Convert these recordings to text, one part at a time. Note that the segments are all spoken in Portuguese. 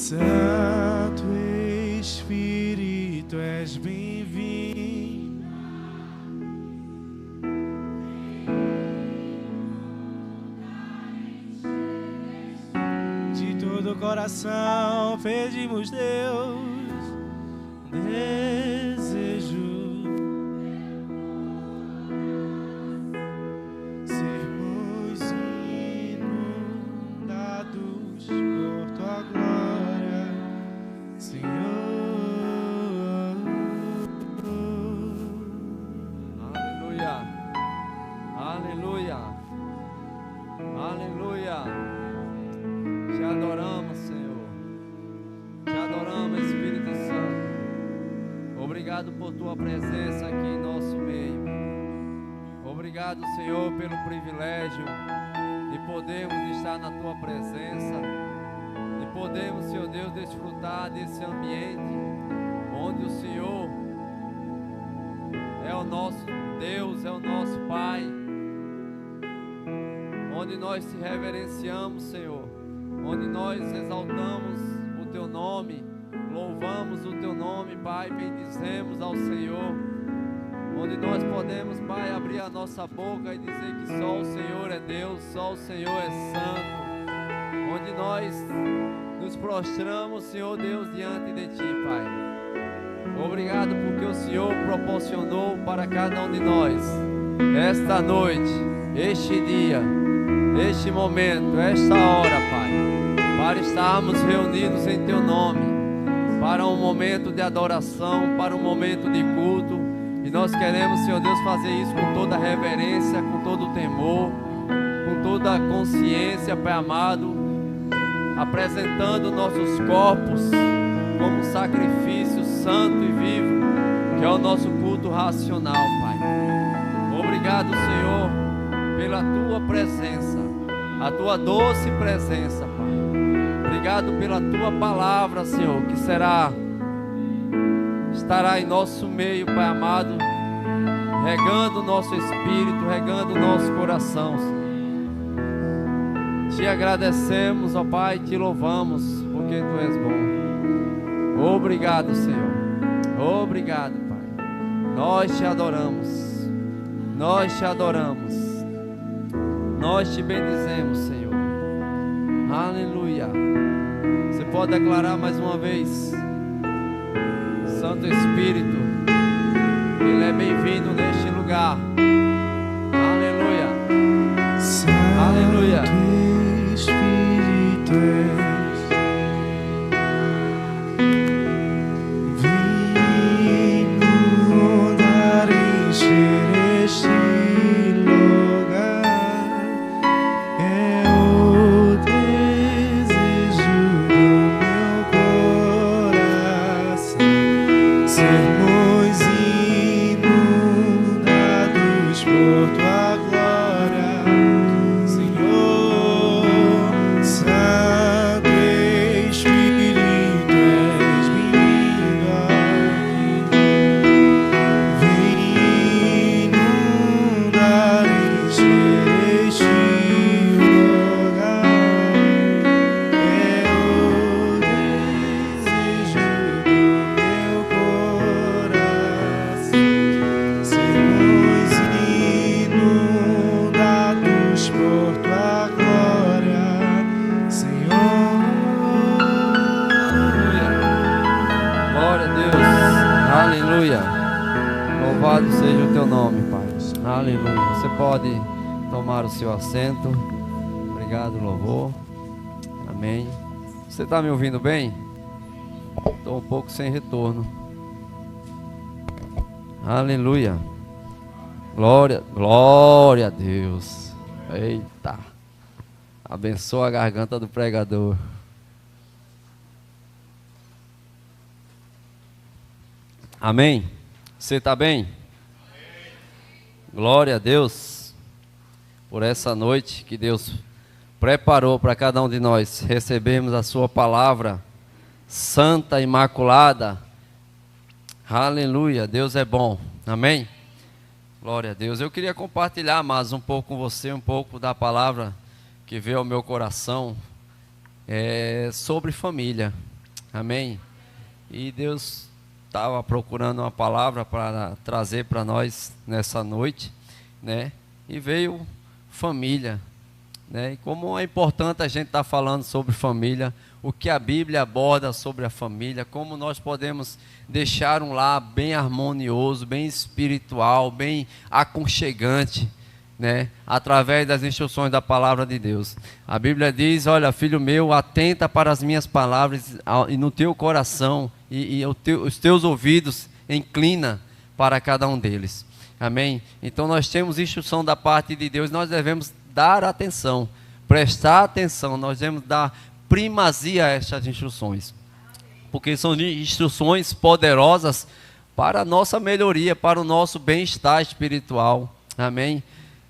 Santo Espírito, és bem-vindo. De todo o coração pedimos, Deus, desejo sermos inundados por tua glória, Senhor. Aleluia, aleluia, aleluia. Te adoramos, Senhor. Te adoramos, Espírito Santo. Obrigado por tua presença aqui em nosso meio. Obrigado, Senhor, pelo privilégio de podermos estar na tua presença, de podermos, Senhor Deus, desfrutar desse ambiente onde o Senhor é o nosso Deus, é o nosso Pai, onde nós te reverenciamos, Senhor, onde nós exaltamos o teu nome, louvamos o teu nome, Pai, bendizemos ao Senhor, onde nós podemos, Pai, abrir a nossa boca e dizer que só o Senhor é Deus, só o Senhor é santo, onde nós nos prostramos, Senhor Deus, diante de Ti, Pai. Obrigado porque o Senhor proporcionou para cada um de nós esta noite, este dia, este momento, esta hora, Pai, para estarmos reunidos em Teu nome, para um momento de adoração, para um momento de culto. E nós queremos, Senhor Deus, fazer isso com toda a reverência, com todo o temor, com toda a consciência, Pai amado, apresentando nossos corpos como sacrifício santo e vivo, que é o nosso culto racional, Pai. Obrigado, Senhor, pela Tua presença, a Tua doce presença, Pai. Obrigado pela Tua palavra, Senhor, que estará em nosso meio, Pai amado, regando o nosso espírito, regando o nosso coração. Te agradecemos, ó Pai, te louvamos, porque Tu és bom. Obrigado, Senhor. Obrigado, Pai. Nós te adoramos. Nós te adoramos. Nós te bendizemos, Senhor. Aleluia. Você pode declarar mais uma vez: Santo Espírito, Ele é bem-vindo neste lugar. Aleluia. Aleluia. Santo Espírito, vem inundar, encher este lugar. É o desejo do meu coração, sermos inundados por tua glória, Senhor. Santo Espírito, és bem-vindo aqui. Vem inundar, encher este lugar. É o desejo do meu coração, sermos inundados por tua glória, Senhor. Glória a Deus. Aleluia. Louvado seja o teu nome, Pai. Aleluia. Você pode tomar o seu assento. Obrigado, louvor. Amém. Você está me ouvindo bem? Estou um pouco sem retorno. Aleluia. Glória, glória a Deus. Eita. Abençoa a garganta do pregador. Amém? Você está bem? Glória a Deus por essa noite que Deus preparou para cada um de nós recebermos a sua palavra santa, imaculada. Aleluia, Deus é bom. Amém? Glória a Deus. Eu queria compartilhar mais um pouco com você, um pouco da palavra que veio ao meu coração sobre família. Amém? E Deus estava procurando uma palavra para trazer para nós nessa noite, né? E veio família, né? E como é importante a gente estar falando sobre família, o que a Bíblia aborda sobre a família, como nós podemos deixar um lar bem harmonioso, bem espiritual, bem aconchegante, né? Através das instruções da palavra de Deus. A Bíblia diz: olha, filho meu, atenta para as minhas palavras e no teu coração os teus ouvidos inclina para cada um deles. Amém? Então nós temos instrução da parte de Deus, nós devemos dar atenção, prestar atenção, nós devemos dar primazia a estas instruções, porque são instruções poderosas para a nossa melhoria, para o nosso bem-estar espiritual. Amém?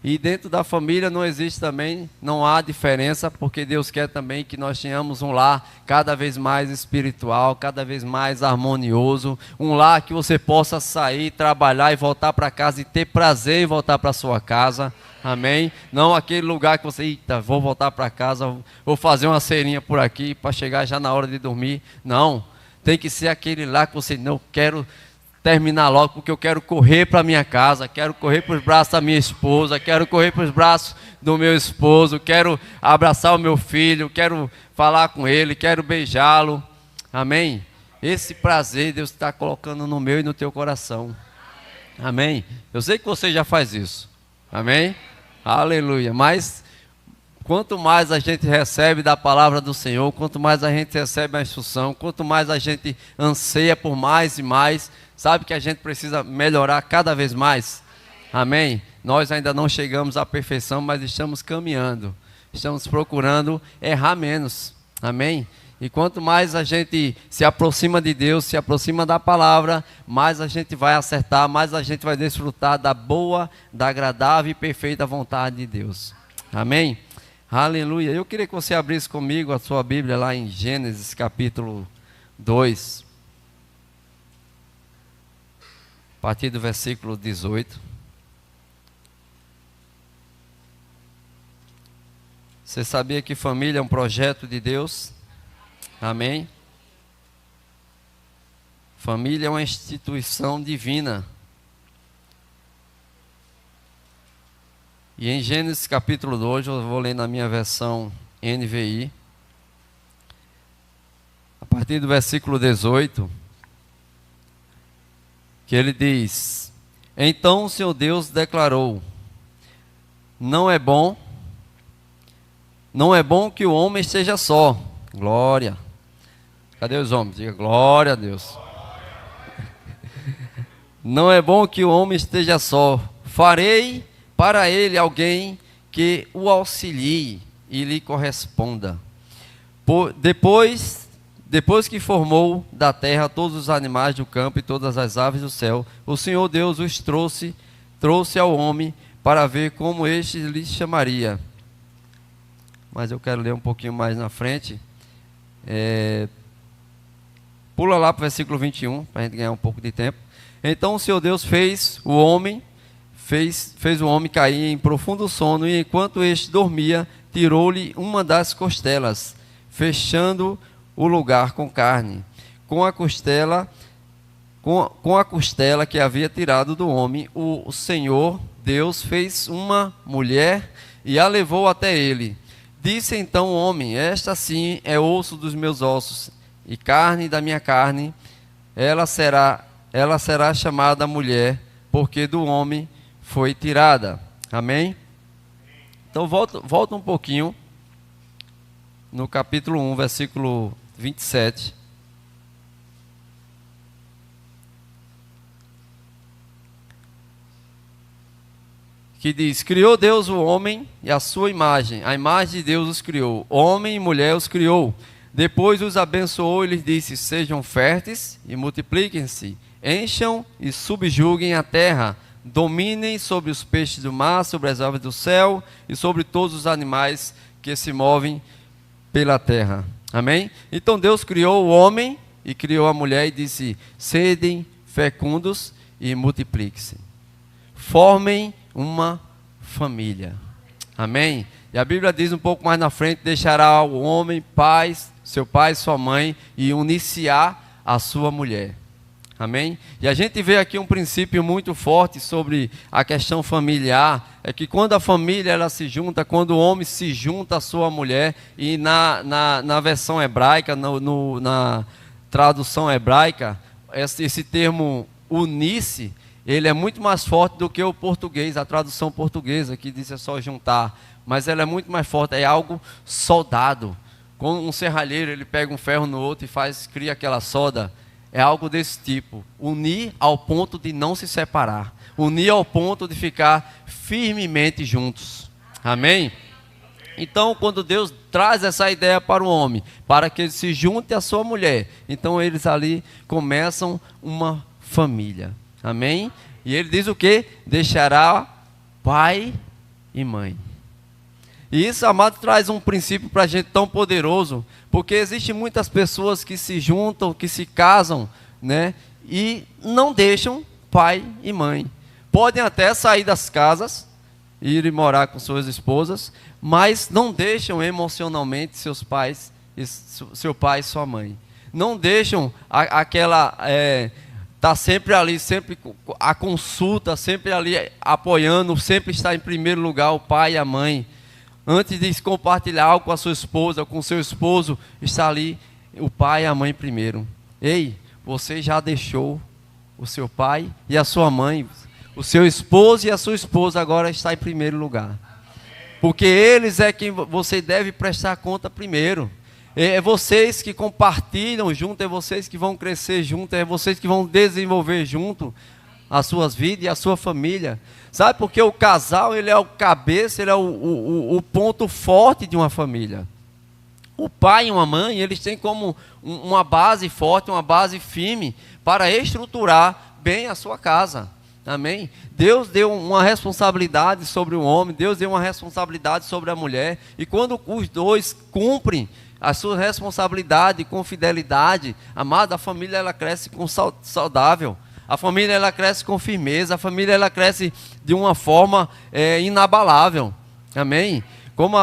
E dentro da família não existe também, não há diferença, porque Deus quer também que nós tenhamos um lar cada vez mais espiritual, cada vez mais harmonioso, um lar que você possa sair, trabalhar e voltar para casa e ter prazer em voltar para sua casa. Amém? Não aquele lugar que você, eita, vou voltar para casa, vou fazer uma ceirinha por aqui para chegar já na hora de dormir. Não, tem que ser aquele lá que você, não, quero terminar logo, porque eu quero correr para minha casa, quero correr para os braços da minha esposa, quero correr para os braços do meu esposo, quero abraçar o meu filho, quero falar com ele, quero beijá-lo. Amém? Esse prazer Deus está colocando no meu e no teu coração. Amém? Eu sei que você já faz isso. Amém? Aleluia. Mas quanto mais a gente recebe da palavra do Senhor, quanto mais a gente recebe a instrução, quanto mais a gente anseia por mais e mais, sabe que a gente precisa melhorar cada vez mais. Amém? Nós ainda não chegamos à perfeição, mas estamos caminhando. Estamos procurando errar menos. Amém? E quanto mais a gente se aproxima de Deus, se aproxima da palavra, mais a gente vai acertar, mais a gente vai desfrutar da boa, da agradável e perfeita vontade de Deus. Amém? Aleluia. Eu queria que você abrisse comigo a sua Bíblia lá em Gênesis capítulo 2. A partir do versículo 18. Você sabia que família é um projeto de Deus? Amém? Família é uma instituição divina. E em Gênesis capítulo 2, eu vou ler na minha versão NVI, a partir do versículo 18, que ele diz: então o Senhor Deus declarou: não é bom que o homem esteja só. Glória. Cadê os homens? Diga glória a Deus. Não é bom que o homem esteja só. Farei para ele alguém que o auxilie e lhe corresponda. Depois que formou da terra todos os animais do campo e todas as aves do céu, o Senhor Deus os trouxe ao homem para ver como este lhe chamaria. Mas eu quero ler um pouquinho mais na frente. Pula lá para o versículo 21, para a gente ganhar um pouco de tempo. Então o Senhor Deus fez o homem cair em profundo sono, e enquanto este dormia, tirou-lhe uma das costelas, fechando o lugar com carne. Com a costela que havia tirado do homem, o Senhor Deus fez uma mulher e a levou até ele. Disse então o homem: esta sim é osso dos meus ossos e carne da minha carne. Ela será chamada mulher, porque do homem foi tirada. Amém? Então volta um pouquinho no capítulo 1, versículo 27. Que diz: criou Deus o homem e a sua imagem, a imagem de Deus os criou, homem e mulher os criou. Depois os abençoou e lhes disse: sejam férteis e multipliquem-se, encham e subjuguem a terra, dominem sobre os peixes do mar, sobre as aves do céu e sobre todos os animais que se movem pela terra. Amém? Então Deus criou o homem e criou a mulher e disse: sedem fecundos e multipliquem-se, formem uma família. Amém? E a Bíblia diz um pouco mais na frente: deixará o homem seu pai e sua mãe, e unir-se-á a sua mulher. Amém? E a gente vê aqui um princípio muito forte sobre a questão familiar, é que quando a família ela se junta, quando o homem se junta à sua mulher, e na versão hebraica, na tradução hebraica, esse termo unir-se, ele é muito mais forte do que o português, a tradução portuguesa, que diz é só juntar, mas ela é muito mais forte, é algo soldado. Quando um serralheiro ele pega um ferro no outro e cria aquela solda, é algo desse tipo, unir ao ponto de não se separar, unir ao ponto de ficar firmemente juntos. Amém? Então, quando Deus traz essa ideia para o homem, para que ele se junte à sua mulher, então eles ali começam uma família. Amém? E ele diz o quê? Deixará pai e mãe. E isso, amado, traz um princípio para a gente tão poderoso, porque existem muitas pessoas que se juntam, que se casam, né, e não deixam pai e mãe. Podem até sair das casas, ir morar com suas esposas, mas não deixam emocionalmente seu pai e sua mãe. Não deixam tá sempre ali, sempre a consulta, sempre ali apoiando, sempre está em primeiro lugar o pai e a mãe. Antes de compartilhar algo com a sua esposa, com o seu esposo, está ali o pai e a mãe primeiro. Ei, você já deixou o seu pai e a sua mãe, o seu esposo e a sua esposa agora está em primeiro lugar. Porque eles é quem você deve prestar conta primeiro. É vocês que compartilham junto, é vocês que vão crescer junto, é vocês que vão desenvolver junto as suas vidas e a sua família. Sabe, porque o casal, ele é o cabeça, ele é o ponto forte de uma família. O pai e uma mãe, eles têm como uma base forte, uma base firme para estruturar bem a sua casa. Amém? Deus deu uma responsabilidade sobre o homem, Deus deu uma responsabilidade sobre a mulher, e quando os dois cumprem a sua responsabilidade com fidelidade, amada, a família ela cresce saudável. A família ela cresce com firmeza, a família ela cresce de uma forma inabalável. Amém? Como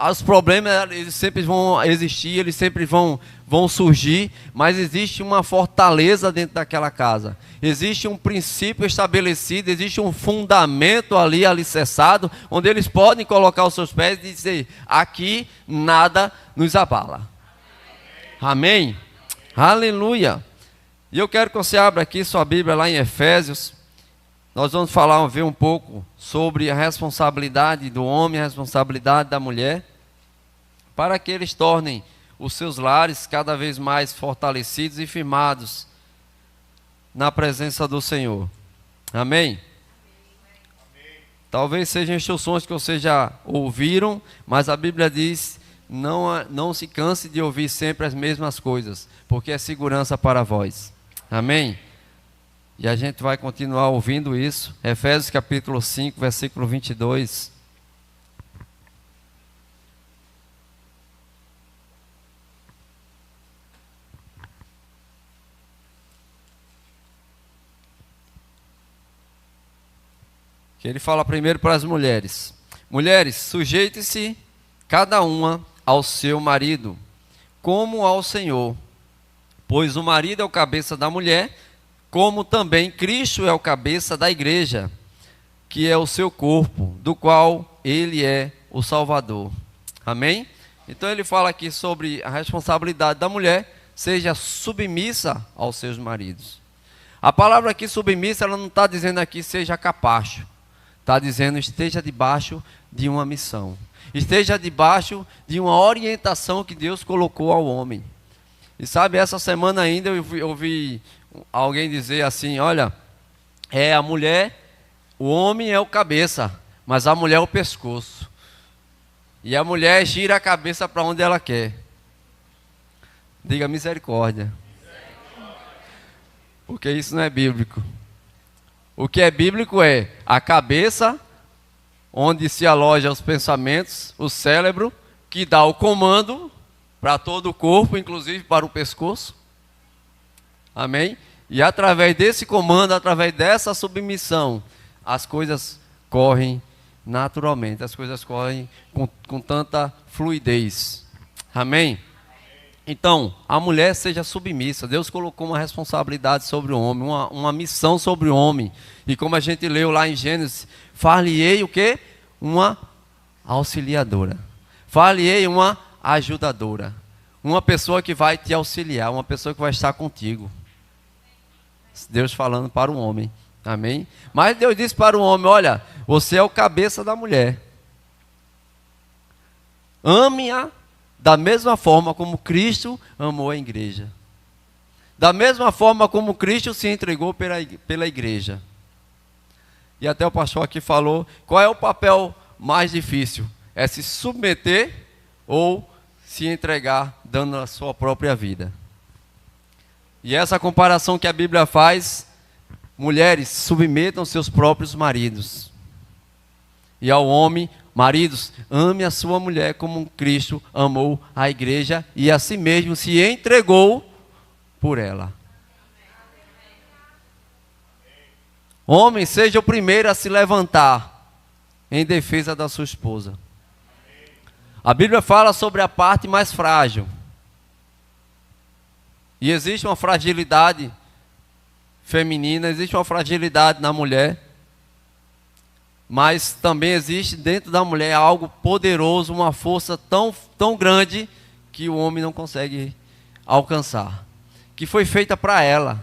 os problemas eles sempre vão existir, eles sempre vão surgir, mas existe uma fortaleza dentro daquela casa. Existe um princípio estabelecido, existe um fundamento ali alicerçado, onde eles podem colocar os seus pés e dizer: aqui nada nos abala. Amém? Aleluia! E eu quero que você abra aqui sua Bíblia lá em Efésios. Nós vamos ver um pouco sobre a responsabilidade do homem, a responsabilidade da mulher, para que eles tornem os seus lares cada vez mais fortalecidos e firmados na presença do Senhor. Amém? Talvez sejam instruções que vocês já ouviram, mas a Bíblia diz: não se canse de ouvir sempre as mesmas coisas, porque é segurança para vós. Amém? E a gente vai continuar ouvindo isso. Efésios capítulo 5, versículo 22. Que ele fala primeiro para as mulheres. Mulheres, sujeite-se cada uma ao seu marido, como ao Senhor. Pois o marido é o cabeça da mulher, como também Cristo é o cabeça da igreja, que é o seu corpo, do qual ele é o Salvador. Amém? Então ele fala aqui sobre a responsabilidade da mulher, seja submissa aos seus maridos. A palavra aqui submissa, ela não está dizendo aqui seja capacho. Está dizendo esteja debaixo de uma missão. Esteja debaixo de uma orientação que Deus colocou ao homem. E sabe, essa semana ainda eu ouvi alguém dizer assim: olha, a mulher, o homem é o cabeça, mas a mulher é o pescoço. E a mulher gira a cabeça para onde ela quer. Diga misericórdia. Porque isso não é bíblico. O que é bíblico é a cabeça, onde se aloja os pensamentos, o cérebro, que dá o comando para todo o corpo, inclusive para o pescoço. Amém? E através desse comando, através dessa submissão, as coisas correm naturalmente, as coisas correm com tanta fluidez. Amém? Então, a mulher seja submissa. Deus colocou uma responsabilidade sobre o homem, uma missão sobre o homem. E como a gente leu lá em Gênesis, far-lhe-ei o quê? Uma auxiliadora. Far-lhe-ei uma ajudadora. Uma pessoa que vai te auxiliar, uma pessoa que vai estar contigo. Deus falando para o homem. Amém? Mas Deus disse para o homem, olha, você é o cabeça da mulher. Ame-a da mesma forma como Cristo amou a igreja. Da mesma forma como Cristo se entregou pela igreja. E até o pastor aqui falou, qual é o papel mais difícil? É se submeter ou se entregar dando a sua própria vida. E essa comparação que a Bíblia faz, mulheres, submetam seus próprios maridos. E ao homem, maridos, ame a sua mulher como Cristo amou a igreja e a si mesmo se entregou por ela. Homem, seja o primeiro a se levantar em defesa da sua esposa. A Bíblia fala sobre a parte mais frágil. E existe uma fragilidade feminina, existe uma fragilidade na mulher. Mas também existe dentro da mulher algo poderoso, uma força tão grande que o homem não consegue alcançar. Que foi feita para ela.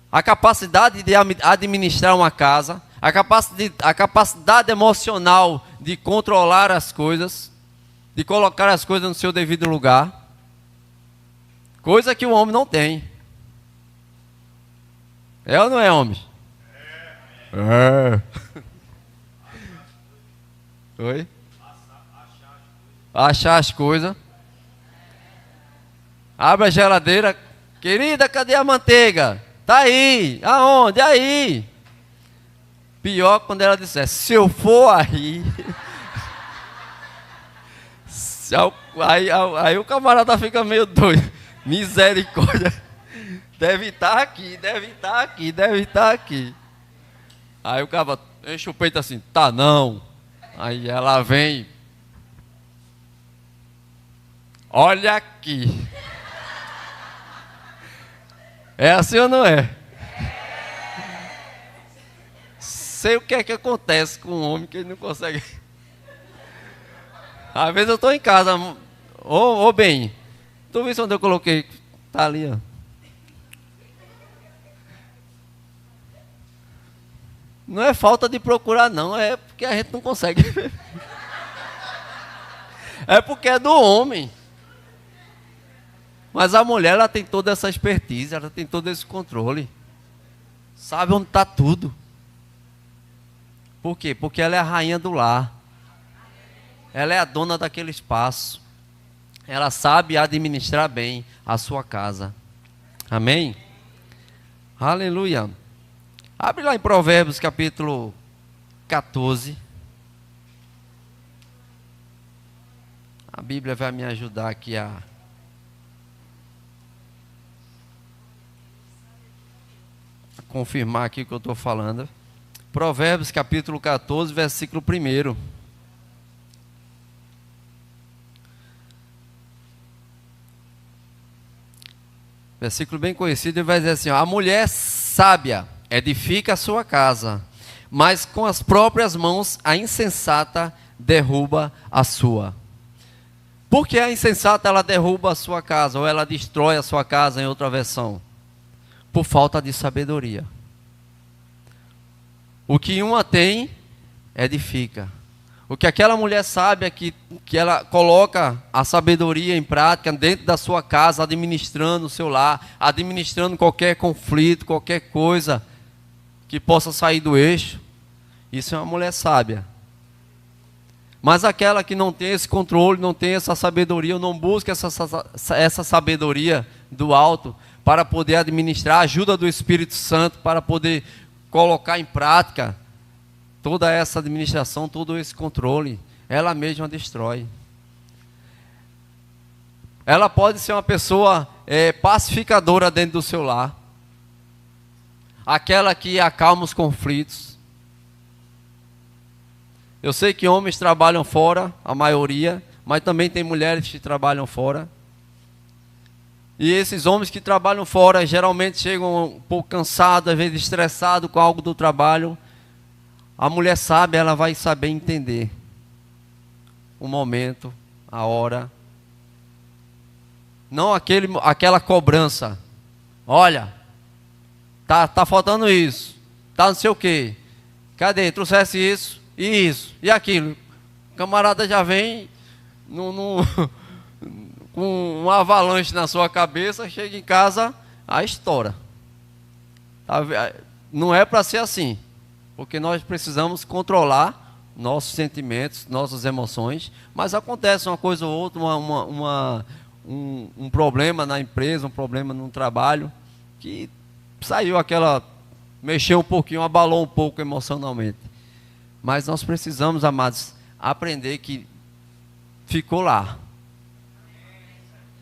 A capacidade de administrar uma casa, a capacidade emocional de controlar as coisas, de colocar as coisas no seu devido lugar. Coisa que o homem não tem. É ou não é, homem? É. Oi? Achar as coisas. Abre a geladeira. Querida, cadê a manteiga? Tá aí. Aonde? Aí. Pior quando ela disser, se eu for aí. Aí o camarada fica meio doido. Misericórdia. Deve estar aqui, deve estar aqui, deve estar aqui. Aí o cara enche o peito assim, tá não. Aí ela vem. Olha aqui. É assim ou não é? Sei o que é que acontece com um homem que ele não consegue. Às vezes eu estou em casa. Ô bem, tu viu onde eu coloquei? Tá ali, ó. Não é falta de procurar, não. É porque a gente não consegue. É porque é do homem. Mas a mulher, ela tem toda essa expertise, ela tem todo esse controle. Sabe onde está tudo. Por quê? Porque ela é a rainha do lar. Ela é a dona daquele espaço. Ela sabe administrar bem a sua casa. Amém? Aleluia. Abre lá em Provérbios capítulo 14. A Bíblia vai me ajudar aqui a confirmar aqui o que eu estou falando. Provérbios capítulo 14, versículo 1. Versículo bem conhecido, ele vai dizer assim, ó, a mulher sábia edifica a sua casa, mas com as próprias mãos a insensata derruba a sua. Por que a insensata ela derruba a sua casa, ou ela destrói a sua casa em outra versão? Por falta de sabedoria. O que uma tem, edifica. O que aquela mulher sábia que ela coloca a sabedoria em prática dentro da sua casa, administrando o seu lar, administrando qualquer conflito, qualquer coisa que possa sair do eixo, isso é uma mulher sábia. Mas aquela que não tem esse controle, não tem essa sabedoria, ou não busca essa sabedoria do alto para poder administrar, a ajuda do Espírito Santo para poder colocar em prática toda essa administração, todo esse controle, ela mesma destrói. Ela pode ser uma pessoa pacificadora dentro do seu lar, aquela que acalma os conflitos, Eu sei que homens trabalham fora, a maioria, mas também tem mulheres que trabalham fora. E esses homens que trabalham fora geralmente chegam um pouco cansados, às vezes estressados com algo do trabalho. A mulher sábia, ela vai saber entender o momento, a hora. Não aquela cobrança. Olha, tá faltando isso, tá não sei o quê. Cadê? Trouxesse isso e aquilo. O camarada já vem com um avalanche na sua cabeça, chega em casa, a estoura. Não é para ser assim, porque nós precisamos controlar nossos sentimentos, nossas emoções, mas acontece uma coisa ou outra, um problema na empresa, um problema no trabalho, que saiu mexeu um pouquinho, abalou um pouco emocionalmente. Mas nós precisamos, amados, aprender que ficou lá.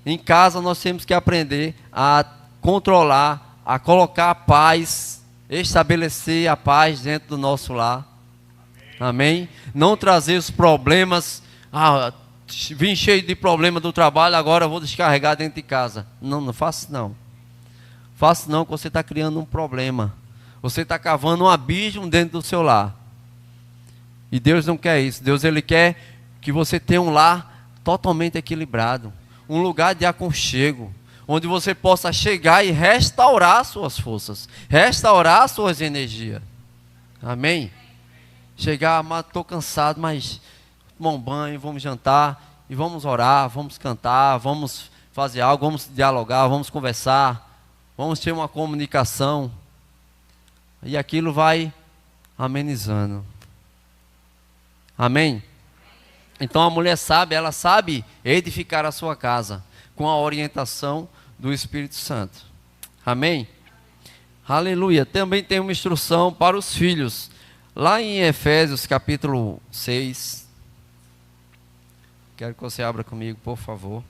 Em casa nós temos que aprender a controlar, a colocar a paz, estabelecer a paz dentro do nosso lar. Amém? Não trazer os problemas, vim cheio de problema do trabalho, agora eu vou descarregar dentro de casa. Não faça não. Faça não, que você está criando um problema. Você está cavando um abismo dentro do seu lar. E Deus não quer isso. Deus, Ele quer que você tenha um lar totalmente equilibrado. Um lugar de aconchego, onde você possa chegar e restaurar suas forças, restaurar suas energias. Amém? Chegar, mas estou cansado, mas tomar um banho, vamos jantar, e vamos orar, vamos cantar, vamos fazer algo, vamos dialogar, vamos conversar, vamos ter uma comunicação, e aquilo vai amenizando. Amém? Então a mulher sábia, ela sabe edificar a sua casa com a orientação do Espírito Santo. Amém? Aleluia. Também tem uma instrução para os filhos. Lá em Efésios capítulo 6. Quero que você abra comigo, por favor.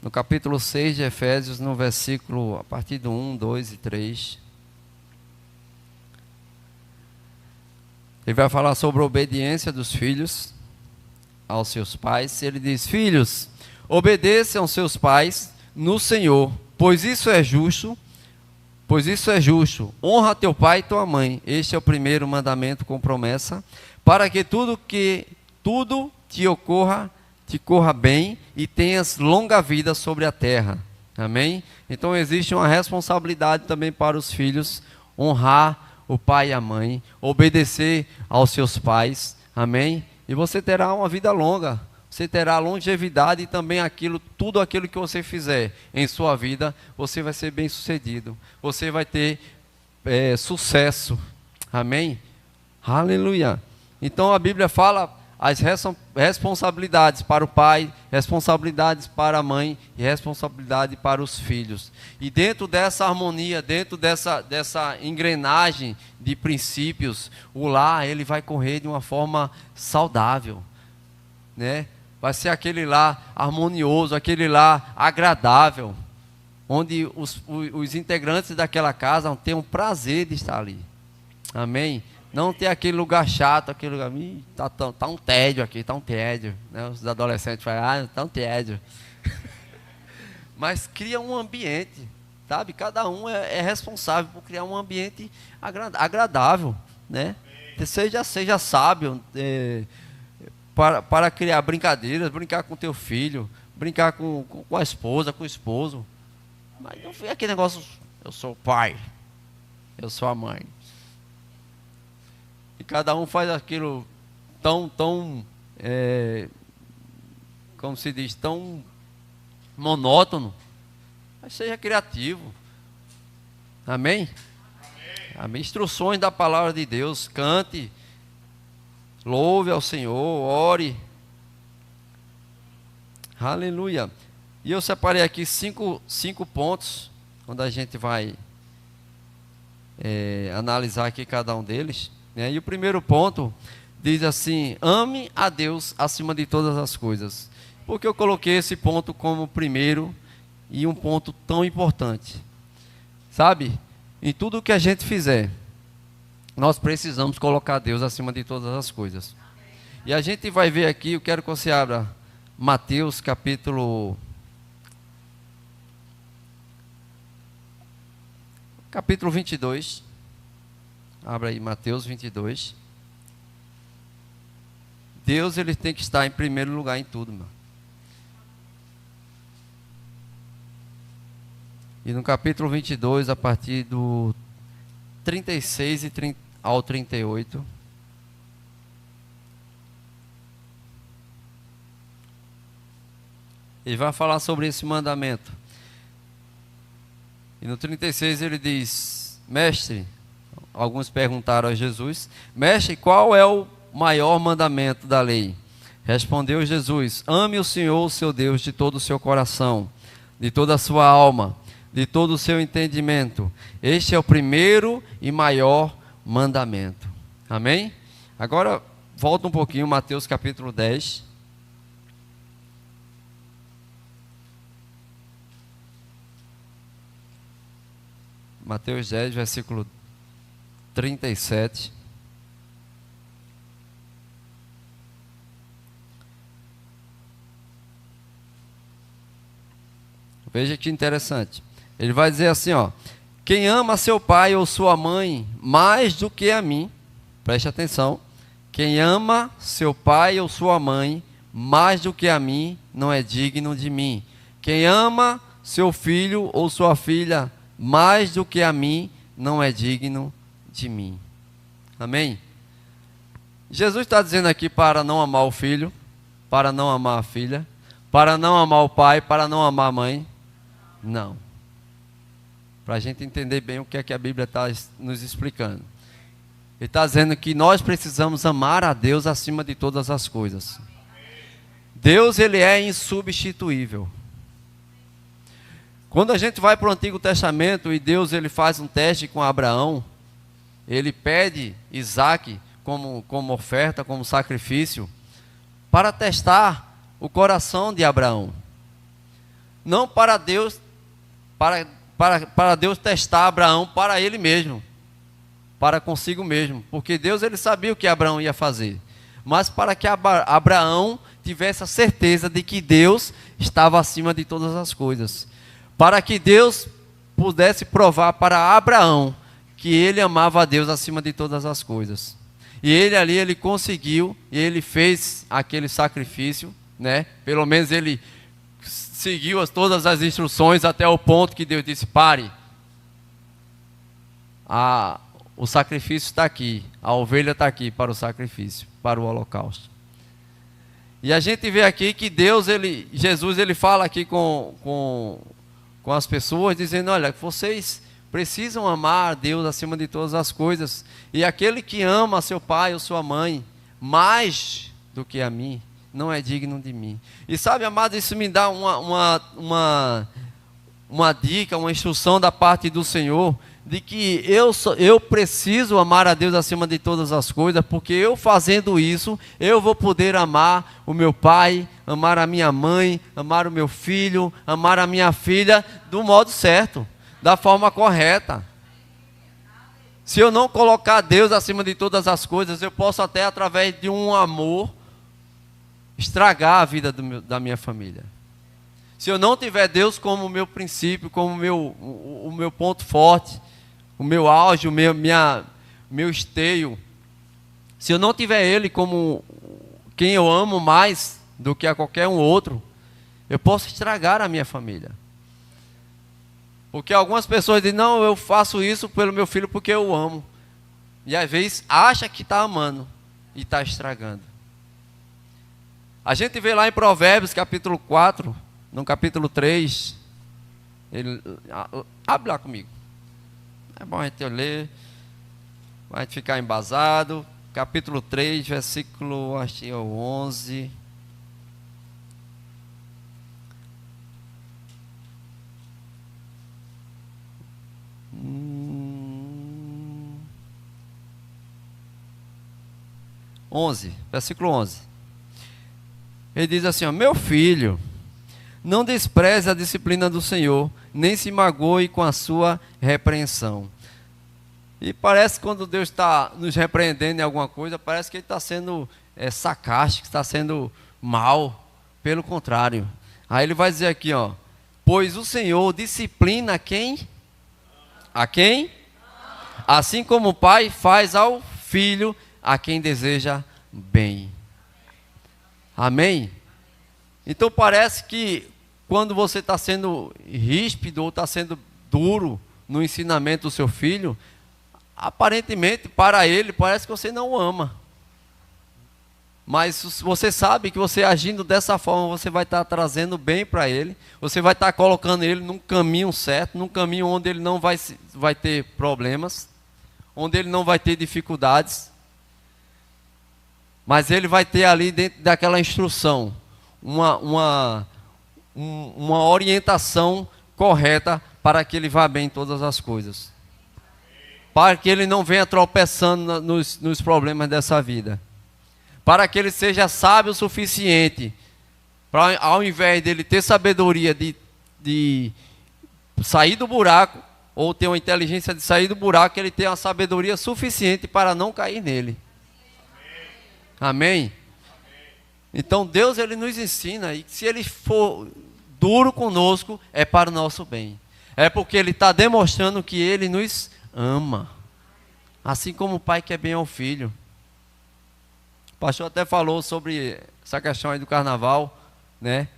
No capítulo 6 de Efésios, no versículo, a partir do 1, 2 e 3. Ele vai falar sobre a obediência dos filhos aos seus pais. Ele diz: filhos, obedeçam aos seus pais no Senhor, pois isso é justo. Honra teu pai e tua mãe. Este é o primeiro mandamento com promessa, para que tudo te corra bem e tenhas longa vida sobre a terra. Amém? Então existe uma responsabilidade também para os filhos, honrar o pai e a mãe, obedecer aos seus pais. Amém? E você terá uma vida longa, você terá longevidade e também tudo aquilo que você fizer em sua vida, você vai ser bem sucedido, você vai ter sucesso. Amém? Aleluia. Então a Bíblia fala as responsabilidades para o pai, responsabilidades para a mãe e responsabilidade para os filhos. E dentro dessa harmonia, dentro dessa engrenagem de princípios, o lar ele vai correr de uma forma saudável, né? Vai ser aquele lar harmonioso, aquele lar agradável, onde os integrantes daquela casa tenham prazer de estar ali. Amém? Não ter aquele lugar chato, aquele lugar, tá um tédio aqui, tá um tédio, né? Os adolescentes falam, tá um tédio. Mas cria um ambiente, sabe? Cada um é responsável por criar um ambiente agradável, né? Seja sábio, para criar brincadeiras, brincar com teu filho, brincar com a esposa, com o esposo. Mas não foi aquele negócio, eu sou o pai, eu sou a mãe. E cada um faz aquilo tão como se diz, tão monótono. Mas seja criativo. Amém? Amém? Instruções da palavra de Deus. Cante, louve ao Senhor, ore. Aleluia. E eu separei aqui cinco pontos, onde a gente vai analisar aqui cada um deles. E o primeiro ponto diz assim: ame a Deus acima de todas as coisas. Por que eu coloquei esse ponto como primeiro e um ponto tão importante? Sabe, em tudo que a gente fizer, nós precisamos colocar Deus acima de todas as coisas. E a gente vai ver aqui, eu quero que você abra Mateus capítulo 22. Abra aí Mateus 22. Deus, ele tem que estar em primeiro lugar em tudo, mano. E no capítulo 22, a partir do 36 ao 38. Ele vai falar sobre esse mandamento. E no 36 ele diz: Mestre, alguns perguntaram a Jesus: Mestre, qual é o maior mandamento da lei? Respondeu Jesus: Ame o Senhor, o seu Deus, de todo o seu coração, de toda a sua alma, de todo o seu entendimento. Este é o primeiro e maior mandamento. Amém? Agora, volta um pouquinho, Mateus capítulo 10. Mateus 10, versículo 37. Veja que interessante. Ele vai dizer assim, ó: quem ama seu pai ou sua mãe mais do que a mim, preste atenção, quem ama seu pai ou sua mãe mais do que a mim, não é digno de mim. Quem ama seu filho ou sua filha mais do que a mim, não é digno de mim. Amém? Jesus está dizendo aqui para não amar o filho, para não amar a filha, para não amar o pai, para não amar a mãe. Não. Para a gente entender bem o que é que a Bíblia está nos explicando. Ele está dizendo que nós precisamos amar a Deus acima de todas as coisas. Deus, ele é insubstituível. Quando a gente vai para o Antigo Testamento e Deus, ele faz um teste com Abraão, ele pede Isaac como oferta, como sacrifício, para testar o coração de Abraão. Não para Deus, para Deus testar Abraão para ele mesmo, para consigo mesmo, porque Deus, ele sabia o que Abraão ia fazer, mas para que Abraão tivesse a certeza de que Deus estava acima de todas as coisas, para que Deus pudesse provar para Abraão que ele amava a Deus acima de todas as coisas. E ele ali, ele conseguiu, e ele fez aquele sacrifício, né? Pelo menos ele seguiu todas as instruções até o ponto que Deus disse: pare. O sacrifício está aqui, a ovelha está aqui para o sacrifício, para o holocausto. E a gente vê aqui que Deus, Jesus, ele fala aqui com as pessoas, dizendo: olha, vocês precisam amar a Deus acima de todas as coisas, e aquele que ama seu pai ou sua mãe mais do que a mim, não é digno de mim. E sabe, amado, isso me dá uma dica, uma instrução da parte do Senhor, de que eu preciso amar a Deus acima de todas as coisas, porque eu fazendo isso, eu vou poder amar o meu pai, amar a minha mãe, amar o meu filho, amar a minha filha, do modo certo, da forma correta. Se eu não colocar Deus acima de todas as coisas, eu posso até, através de um amor, estragar a vida da minha família. Se eu não tiver Deus como meu princípio, como o meu ponto forte, o meu auge, o meu esteio, se eu não tiver Ele como quem eu amo mais do que a qualquer um outro, eu posso estragar a minha família. Porque algumas pessoas dizem: não, eu faço isso pelo meu filho porque eu amo. E às vezes acha que está amando e está estragando. A gente vê lá em Provérbios capítulo 4, no capítulo 3, abre lá comigo. É bom a gente ler, vai ficar embasado. Capítulo 3, versículo, acho que é o 11. Versículo 11. Ele diz assim, ó, meu filho, não despreze a disciplina do Senhor, nem se magoe com a sua repreensão. E parece que quando Deus está nos repreendendo em alguma coisa, parece que Ele está sendo sarcástico, está sendo mal. Pelo contrário. Aí Ele vai dizer aqui, ó, pois o Senhor disciplina quem? A quem? Assim como o pai faz ao filho, a quem deseja bem. Amém? Então parece que quando você está sendo ríspido ou está sendo duro no ensinamento do seu filho, aparentemente para ele parece que você não o ama. Mas você sabe que você agindo dessa forma, você vai estar trazendo bem para ele, você vai estar colocando ele num caminho certo, num caminho onde ele não vai ter problemas, onde ele não vai ter dificuldades, mas ele vai ter ali dentro daquela instrução, uma orientação correta para que ele vá bem em todas as coisas. Para que ele não venha tropeçando nos problemas dessa vida. Para que ele seja sábio o suficiente, para ao invés dele ter sabedoria de sair do buraco, ou ter uma inteligência de sair do buraco, ele tenha uma sabedoria suficiente para não cair nele. Amém? Então Deus, Ele nos ensina, e se Ele for duro conosco, é para o nosso bem. É porque Ele está demonstrando que Ele nos ama. Assim como o pai quer bem ao filho. O pastor até falou sobre essa questão aí do carnaval, né?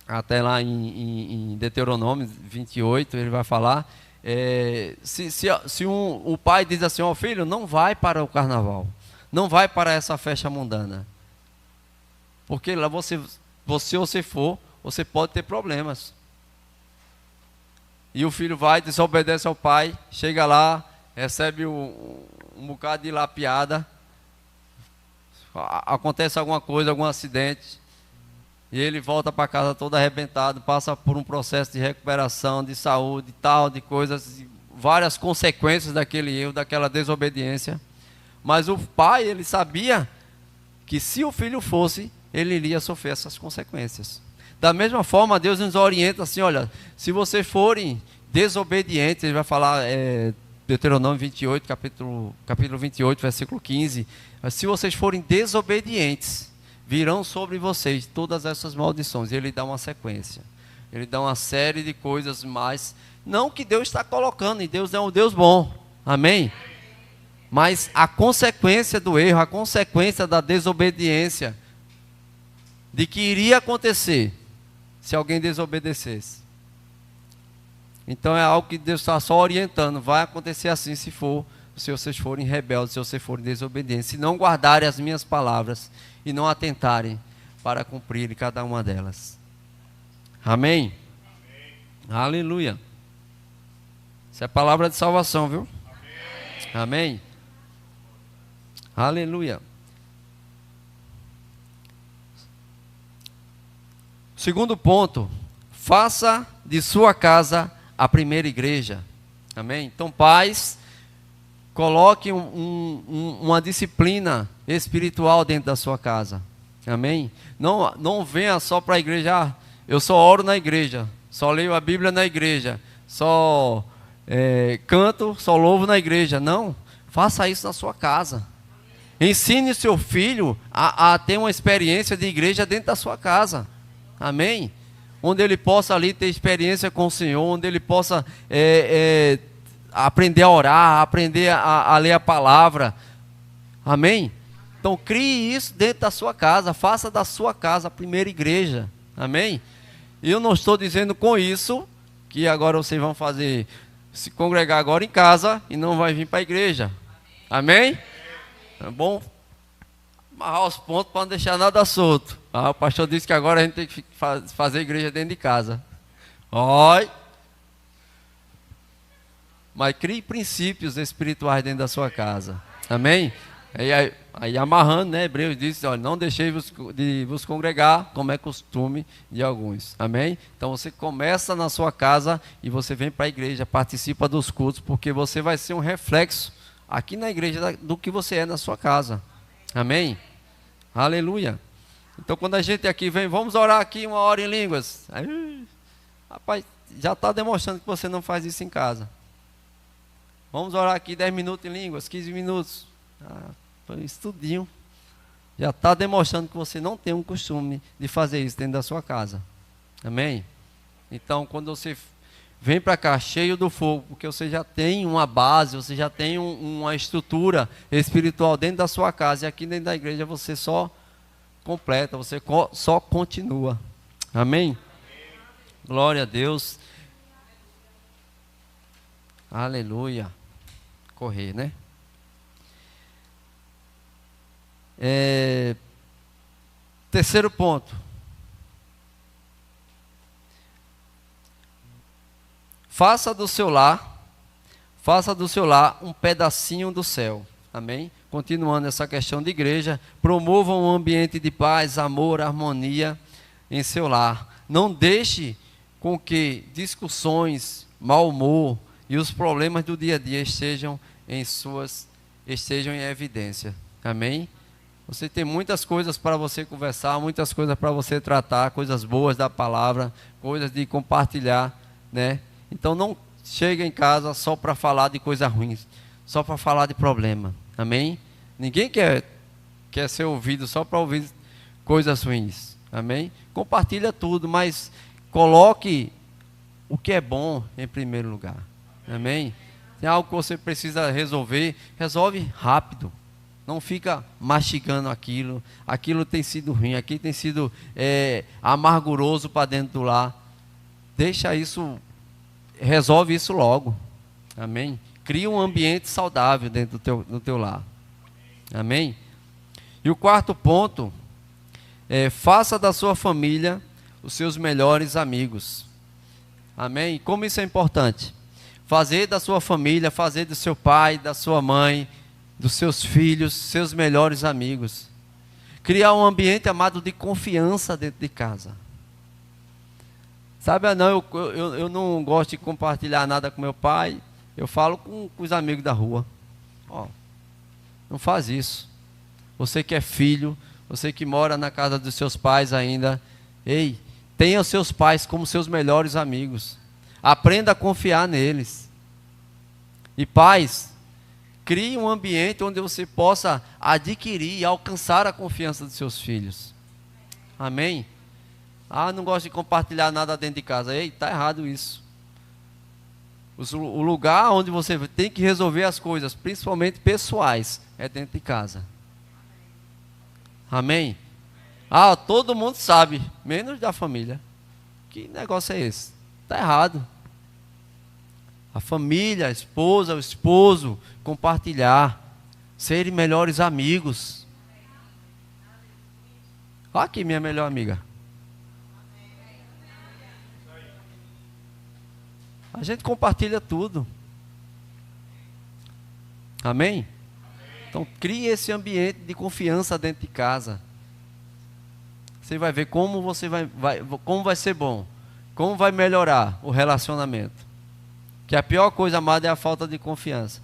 Até lá em Deuteronômio 28, ele vai falar. Se o pai diz assim, ó filho, não vai para o carnaval. Não vai para essa festa mundana. Porque lá você for, você pode ter problemas. E o filho vai, desobedece ao pai, chega lá, recebe um bocado de lapiada, acontece alguma coisa, algum acidente, e ele volta para casa todo arrebentado, passa por um processo de recuperação, de saúde, tal, de coisas, várias consequências daquele erro, daquela desobediência. Mas o pai, ele sabia que se o filho fosse, ele iria sofrer essas consequências. Da mesma forma, Deus nos orienta assim, olha, se vocês forem desobedientes, ele vai falar, Deuteronômio 28, capítulo 28, versículo 15, se vocês forem desobedientes, virão sobre vocês todas essas maldições. E ele dá uma sequência, ele dá uma série de coisas mais, não que Deus está colocando, e Deus é um Deus bom, amém? Mas a consequência do erro, a consequência da desobediência, de que iria acontecer se alguém desobedecesse. Então é algo que Deus está só orientando, vai acontecer assim se vocês forem rebeldes, se vocês forem desobedientes, se não guardarem as minhas palavras e não atentarem para cumprir cada uma delas. Amém? Amém. Aleluia. Isso é palavra de salvação, viu? Amém. Amém. Aleluia. Segundo ponto, faça de sua casa a primeira igreja. Amém? Então, pais, coloque uma disciplina espiritual dentro da sua casa. Amém? Não venha só para a igreja, eu só oro na igreja, só leio a Bíblia na igreja, só canto, só louvo na igreja. Não, faça isso na sua casa. Ensine seu filho a ter uma experiência de igreja dentro da sua casa. Amém? Onde ele possa ali ter experiência com o Senhor, onde ele possa aprender a orar, aprender a ler a palavra. Amém? Então crie isso dentro da sua casa, faça da sua casa a primeira igreja. Amém? E eu não estou dizendo com isso que agora vocês vão se congregar agora em casa e não vai vir para a igreja. Amém? É bom amarrar os pontos para não deixar nada solto. O pastor disse que agora a gente tem que fazer igreja dentro de casa. Oi. Mas crie princípios espirituais dentro da sua casa. Amém? Aí amarrando, né? Hebreus diz, olha, não deixei de vos congregar, como é costume de alguns. Amém? Então você começa na sua casa e você vem para a igreja, participa dos cultos, porque você vai ser um reflexo aqui na igreja do que você é na sua casa. Amém? Aleluia. Então quando a gente aqui vem, vamos orar aqui 1 hora em línguas. Aí, rapaz, já está demonstrando que você não faz isso em casa. Vamos orar aqui 10 minutos em línguas, 15 minutos. Isso tudinho. Já está demonstrando que você não tem um costume de fazer isso dentro da sua casa. Amém? Então quando você vem para cá cheio do fogo, porque você já tem uma base, você já tem uma estrutura espiritual dentro da sua casa. E aqui dentro da igreja você só completa, você só continua. Amém? Glória a Deus. Aleluia. Correr, né? Terceiro ponto. Faça do seu lar um pedacinho do céu. Amém? Continuando essa questão de igreja, promova um ambiente de paz, amor, harmonia em seu lar. Não deixe com que discussões, mau humor e os problemas do dia a dia estejam em evidência. Amém? Você tem muitas coisas para você conversar, muitas coisas para você tratar, coisas boas da palavra, coisas de compartilhar, né? Então não chega em casa só para falar de coisas ruins, só para falar de problema. Amém? Ninguém quer ser ouvido só para ouvir coisas ruins. Amém? Compartilha tudo, mas coloque o que é bom em primeiro lugar. Amém? Tem algo que você precisa resolver, resolve rápido. Não fica mastigando aquilo. Aquilo tem sido ruim, aquilo tem sido amarguroso para dentro do lar. Deixa isso, resolve isso logo. Amém? Cria um ambiente saudável dentro do teu lar. Amém? E o quarto ponto faça da sua família os seus melhores amigos. Amém? Como isso é importante? Fazer da sua família, fazer do seu pai, da sua mãe, dos seus filhos, seus melhores amigos. Criar um ambiente, amado, de confiança dentro de casa. Sabe, eu não gosto de compartilhar nada com meu pai. Eu falo com os amigos da rua. Não faz isso. Você que é filho, você que mora na casa dos seus pais ainda, tenha os seus pais como seus melhores amigos. Aprenda a confiar neles. E pais, crie um ambiente onde você possa adquirir e alcançar a confiança dos seus filhos. Amém? Não gosto de compartilhar nada dentro de casa. Está errado isso. O lugar onde você tem que resolver as coisas, principalmente pessoais, é dentro de casa. Amém? Todo mundo sabe, menos da família. Que negócio é esse? Está errado. A família, a esposa, o esposo, compartilhar, serem melhores amigos. Olha aqui minha melhor amiga. A gente compartilha tudo. Amém? Então crie esse ambiente de confiança dentro de casa. Você vai ver como como vai ser bom, como vai melhorar o relacionamento. Que a pior coisa, amada, é a falta de confiança.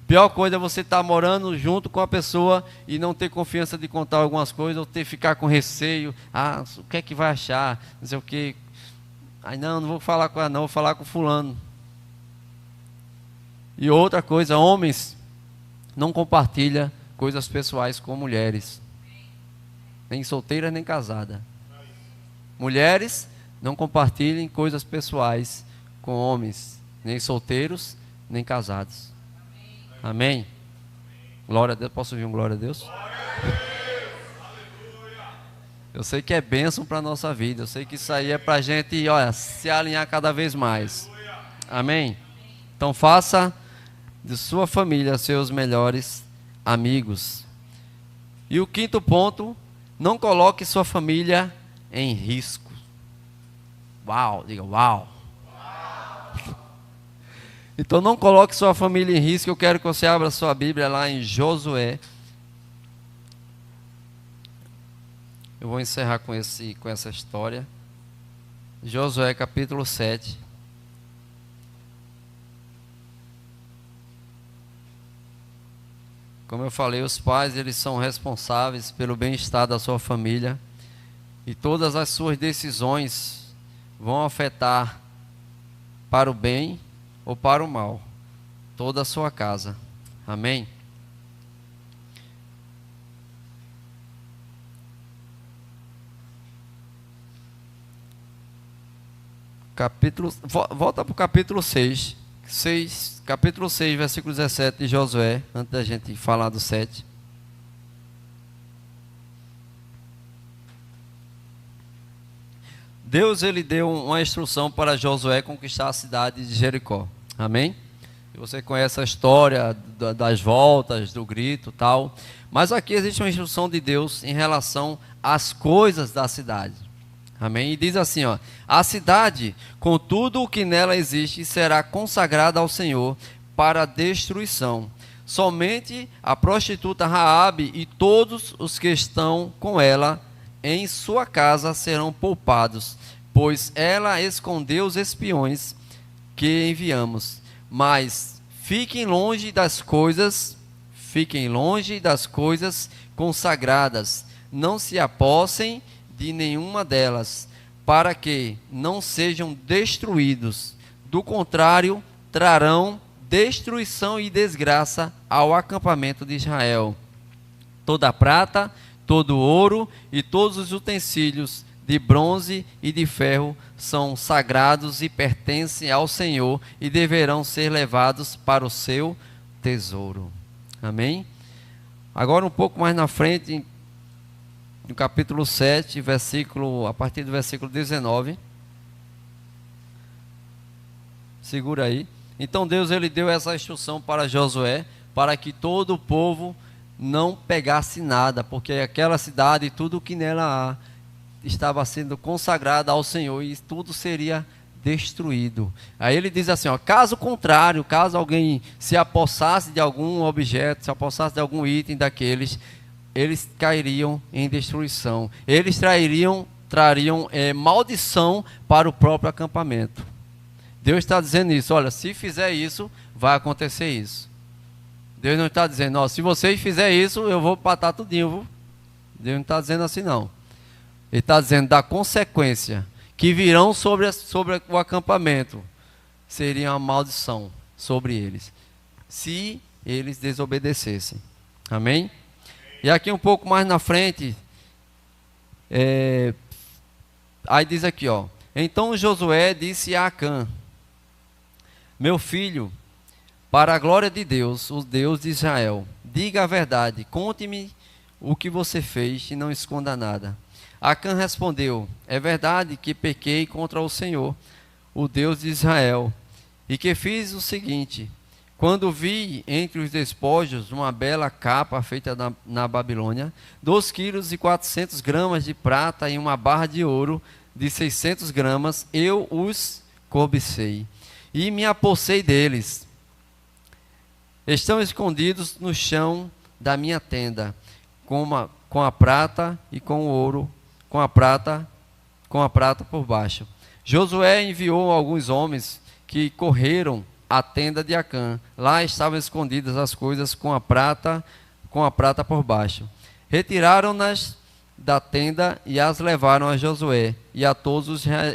A pior coisa é você estar morando junto com a pessoa e não ter confiança de contar algumas coisas, ou ficar com receio. O que é que vai achar? Não sei o quê. Não vou falar com ela não, vou falar com fulano. E outra coisa, homens, não compartilha coisas pessoais com mulheres. Nem solteira, nem casada. Mulheres, não compartilhem coisas pessoais com homens. Nem solteiros, nem casados. Amém? Glória a Deus. Posso ouvir um glória a Deus? Eu sei que é bênção para a nossa vida. Eu sei que isso aí é para a gente, se alinhar cada vez mais. Amém? Então faça de sua família seus melhores amigos. E o quinto ponto, não coloque sua família em risco. Uau, diga uau. Então não coloque sua família em risco. Eu quero que você abra sua Bíblia lá em Josué. Eu vou encerrar com essa história. Josué capítulo 7. Como eu falei, os pais, eles são responsáveis pelo bem-estar da sua família. e todas as suas decisões vão afetar para o bem ou para o mal toda a sua casa. Amém? Volta para o capítulo 6, capítulo 6, versículo 17 de Josué, antes da gente falar do 7. Deus, ele deu uma instrução para Josué conquistar a cidade de Jericó. Amém? E você conhece a história das voltas, do grito e tal. Mas aqui existe uma instrução de Deus em relação às coisas da cidade. Amém? E diz assim, ó: a cidade, com tudo o que nela existe, será consagrada ao Senhor para destruição. Somente a prostituta Raabe e todos os que estão com ela em sua casa serão poupados, pois ela escondeu os espiões que enviamos. Mas fiquem longe das coisas consagradas, não se apossem de nenhuma delas, para que não sejam destruídos. Do contrário, trarão destruição e desgraça ao acampamento de Israel. Toda a prata, todo o ouro e todos os utensílios de bronze e de ferro são sagrados e pertencem ao Senhor e deverão ser levados para o seu tesouro. Amém? Agora um pouco mais na frente, no capítulo 7, a partir do versículo 19. Segura aí. Então Deus, ele deu essa instrução para Josué, para que todo o povo não pegasse nada, porque aquela cidade e tudo o que nela há estava sendo consagrada ao Senhor e tudo seria destruído. Aí ele diz assim, ó: caso contrário, caso alguém se apossasse de algum objeto, se apossasse de algum item daqueles, eles cairiam em destruição. Eles trariam maldição para o próprio acampamento. Deus está dizendo isso: olha, se fizer isso, vai acontecer isso. Deus não está dizendo, ó, se vocês fizerem isso, eu vou patar tudinho, viu? Deus não está dizendo assim, não. Ele está dizendo da consequência que virão sobre o acampamento. Seria uma maldição sobre eles, se eles desobedecessem. Amém? E aqui um pouco mais na frente, aí diz aqui, ó: então Josué disse a Acã: meu filho, para a glória de Deus, o Deus de Israel, diga a verdade, conte-me o que você fez e não esconda nada. Acã respondeu: é verdade que pequei contra o Senhor, o Deus de Israel, e que fiz o seguinte: quando vi entre os despojos uma bela capa feita na Babilônia, 2,4 kg de prata e uma barra de ouro de 600 gramas, eu os cobicei e me apossei deles. Estão escondidos no chão da minha tenda, com a prata e com o ouro, com a prata por baixo. Josué enviou alguns homens que correram à tenda de Acã. Lá estavam escondidas as coisas com a prata por baixo. Retiraram-nas da tenda e as levaram a Josué e a todos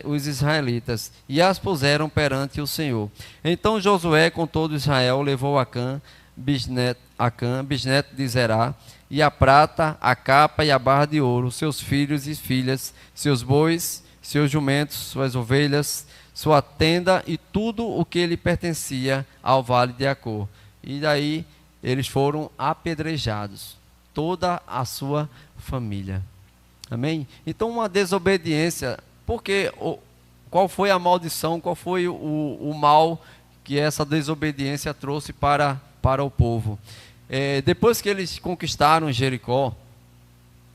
os israelitas e as puseram perante o Senhor. Então Josué com todo Israel levou Acã, bisneto de Zerá, e a prata, a capa e a barra de ouro, seus filhos e filhas, seus bois, seus jumentos, suas ovelhas, sua tenda e tudo o que lhe pertencia ao vale de Acor. E daí eles foram apedrejados, toda a sua família. Amém? Então uma desobediência, porque qual foi a maldição, qual foi o mal que essa desobediência trouxe para o povo? Depois que eles conquistaram Jericó,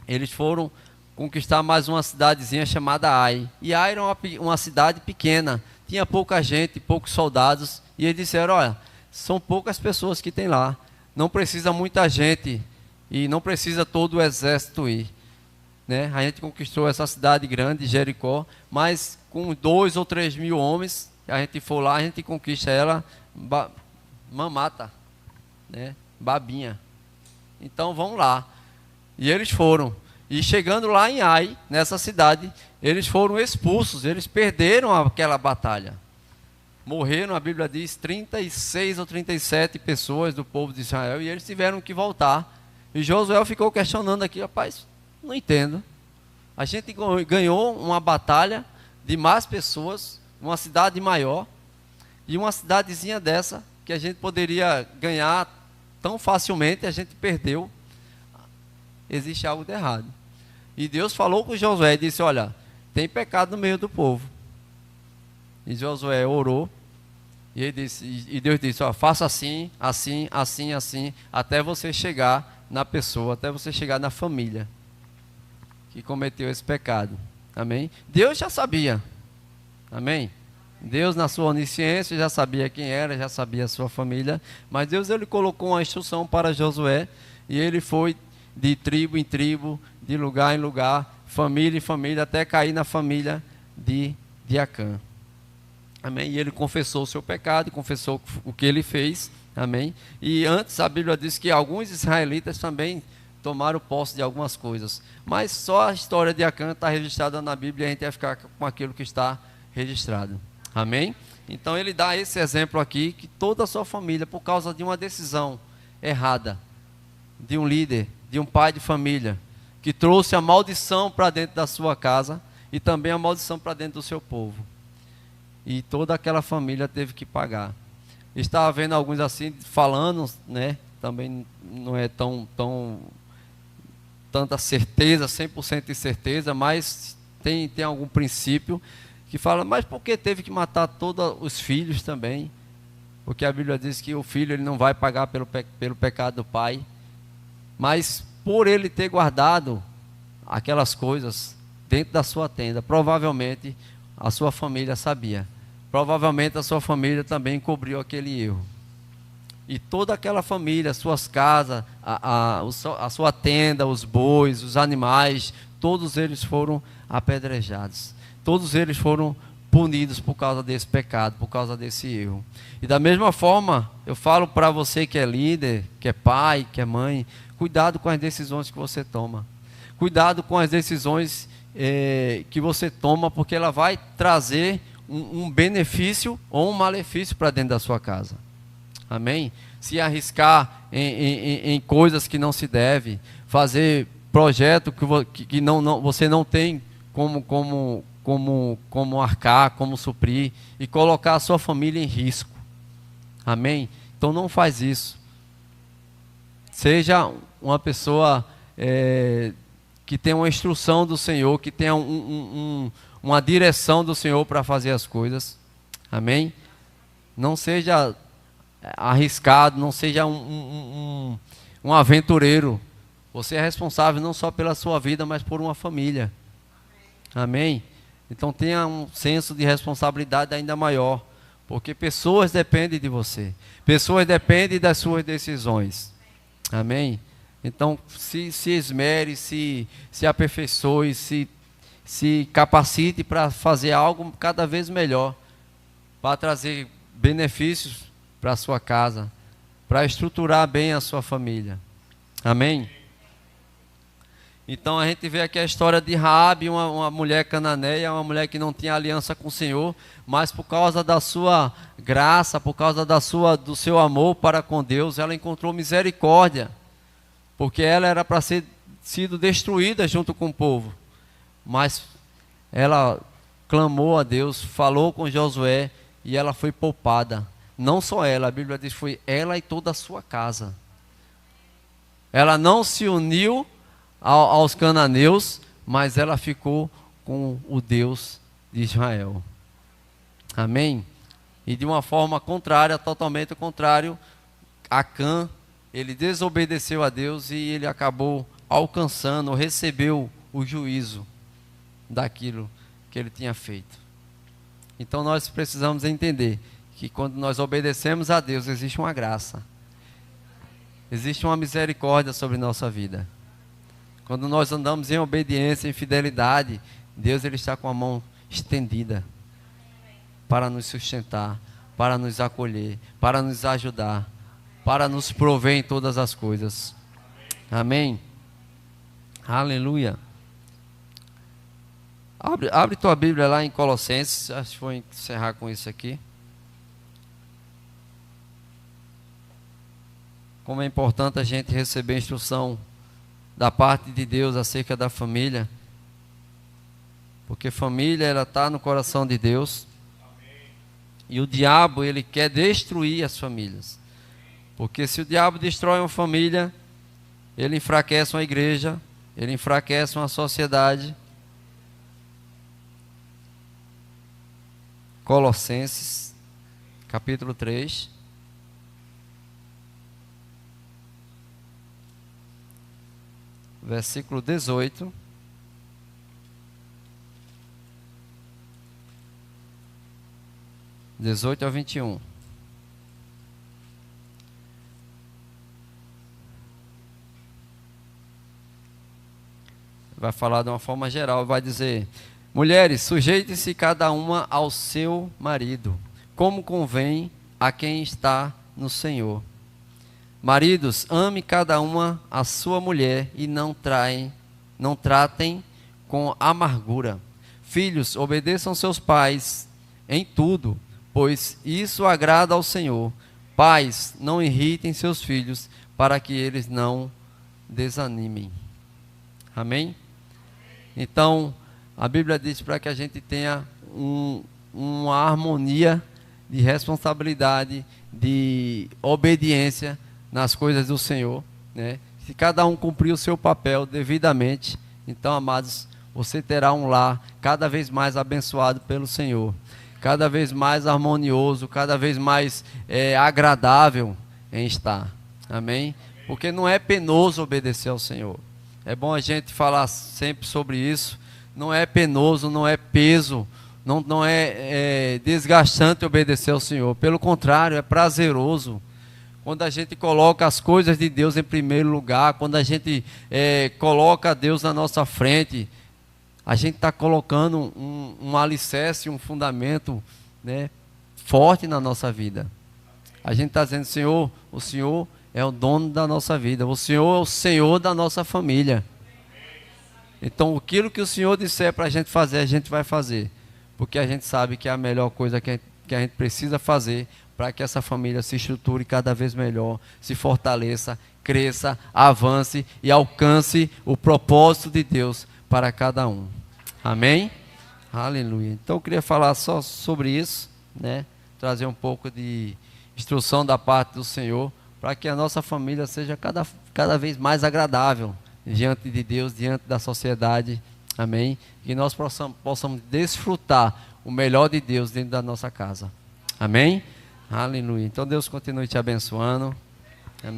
eles foram conquistar mais uma cidadezinha chamada Ai. E Ai era uma cidade pequena, tinha pouca gente, poucos soldados. E eles disseram: olha, são poucas pessoas que tem lá, não precisa muita gente e não precisa todo o exército ir. Né? A gente conquistou essa cidade grande, Jericó, mas com 2 ou 3 mil homens, a gente for lá, a gente conquista ela, mamata, né? Babinha. Então vamos lá. E eles foram. E chegando lá em Ai, nessa cidade, eles foram expulsos, eles perderam aquela batalha. Morreram, a Bíblia diz, 36 ou 37 pessoas do povo de Israel, e eles tiveram que voltar. E Josué ficou questionando aqui, rapaz, não entendo. A gente ganhou uma batalha de mais pessoas, uma cidade maior, e uma cidadezinha dessa, que a gente poderia ganhar tão facilmente, a gente perdeu. Existe algo de errado. E Deus falou com Josué e disse, olha, tem pecado no meio do povo. E Josué orou, e Deus disse, ó, faça assim, assim, assim, assim, até você chegar na pessoa, até você chegar na família que cometeu esse pecado. Amém? Deus já sabia. Amém? Deus, na sua onisciência, já sabia quem era, já sabia a sua família, mas Deus, ele colocou uma instrução para Josué, e ele foi de tribo em tribo, de lugar em lugar, família em família, até cair na família de Acã. Amém? E ele confessou o seu pecado, confessou o que ele fez. Amém? E antes a Bíblia diz que alguns israelitas também tomaram posse de algumas coisas, mas só a história de Acã está registrada na Bíblia, e a gente vai ficar com aquilo que está registrado. Amém? Então ele dá esse exemplo aqui, que toda a sua família, por causa de uma decisão errada, de um líder, de um pai de família, que trouxe a maldição para dentro da sua casa, e também a maldição para dentro do seu povo. E toda aquela família teve que pagar. Estava vendo alguns assim, falando, né? Também não é tanta certeza, 100% de certeza, mas tem algum princípio que fala, mas por que teve que matar todos os filhos também? Porque a Bíblia diz que o filho ele não vai pagar pelo pecado do pai, mas por ele ter guardado aquelas coisas dentro da sua tenda, provavelmente a sua família sabia, provavelmente a sua família também cobriu aquele erro. E toda aquela família, suas casas, a sua tenda, os bois, os animais, todos eles foram apedrejados. Todos eles foram punidos por causa desse pecado, por causa desse erro. E da mesma forma, eu falo para você que é líder, que é pai, que é mãe, cuidado com as decisões que você toma. Cuidado com as decisões que você toma, porque ela vai trazer um benefício ou um malefício para dentro da sua casa. Amém? Se arriscar em coisas que não se deve, fazer projeto que você não tem como arcar, como suprir, e colocar a sua família em risco. Amém? Então não faz isso. Seja uma pessoa que tenha uma instrução do Senhor, que tenha uma direção do Senhor para fazer as coisas. Amém? Não seja arriscado, não seja um aventureiro. Você é responsável não só pela sua vida, mas por uma família. Amém? Então tenha um senso de responsabilidade ainda maior, porque pessoas dependem de você, pessoas dependem das suas decisões. Amém? Então se esmere, se aperfeiçoe, se capacite para fazer algo cada vez melhor, para trazer benefícios para a sua casa, para estruturar bem a sua família. Amém? Então a gente vê aqui a história de Raabe, uma mulher cananeia, uma mulher que não tinha aliança com o Senhor, mas por causa da sua graça, por causa do seu amor para com Deus, ela encontrou misericórdia, porque ela era para ser sido destruída junto com o povo, mas ela clamou a Deus, falou com Josué e ela foi poupada. Não só ela, a Bíblia diz que foi ela e toda a sua casa. Ela não se uniu aos cananeus, mas ela ficou com o Deus de Israel. Amém? E de uma forma contrária, totalmente contrário, Acã, ele desobedeceu a Deus e ele acabou alcançando, recebeu o juízo daquilo que ele tinha feito. Então nós precisamos entender que quando nós obedecemos a Deus, existe uma graça, existe uma misericórdia sobre nossa vida. Quando nós andamos em obediência, em fidelidade, Deus ele está com a mão estendida para nos sustentar, para nos acolher, para nos ajudar, para nos prover em todas as coisas. Amém? Aleluia. Abre tua Bíblia lá em Colossenses. Acho que vou encerrar com isso aqui. Como é importante a gente receber instrução da parte de Deus acerca da família. Porque família, ela está no coração de Deus. E o diabo, ele quer destruir as famílias. Porque se o diabo destrói uma família, ele enfraquece uma igreja, ele enfraquece uma sociedade. Colossenses, capítulo 3. Versículo 18. Dezoito ao 21. Vai falar de uma forma geral, vai dizer: mulheres, sujeitem-se cada uma ao seu marido, como convém a quem está no Senhor. Maridos, ame cada uma a sua mulher e não tratem com amargura. Filhos, obedeçam seus pais em tudo, pois isso agrada ao Senhor. Pais, não irritem seus filhos, para que eles não desanimem. Amém? Então, a Bíblia diz para que a gente tenha uma harmonia de responsabilidade, de obediência nas coisas do Senhor, né? Se cada um cumprir o seu papel devidamente, então, amados, você terá um lar cada vez mais abençoado pelo Senhor, cada vez mais harmonioso, cada vez mais agradável em estar. Amém? Porque não é penoso obedecer ao Senhor. É bom a gente falar sempre sobre isso. Não é penoso, não é peso, não é desgastante obedecer ao Senhor. Pelo contrário, é prazeroso. Quando a gente coloca as coisas de Deus em primeiro lugar, quando a gente coloca Deus na nossa frente, a gente está colocando um alicerce, um fundamento, né, forte na nossa vida. A gente está dizendo: Senhor, o Senhor é o dono da nossa vida, o Senhor é o Senhor da nossa família. Então, aquilo que o Senhor disser para a gente fazer, a gente vai fazer, porque a gente sabe que é a melhor coisa que a gente precisa fazer para que essa família se estruture cada vez melhor, se fortaleça, cresça, avance e alcance o propósito de Deus para cada um. Amém? Aleluia. Então, eu queria falar só sobre isso, né? Trazer um pouco de instrução da parte do Senhor, para que a nossa família seja cada vez mais agradável diante de Deus, diante da sociedade. Amém? Que nós possamos desfrutar o melhor de Deus dentro da nossa casa. Amém? Aleluia. Então Deus continue te abençoando. Amém.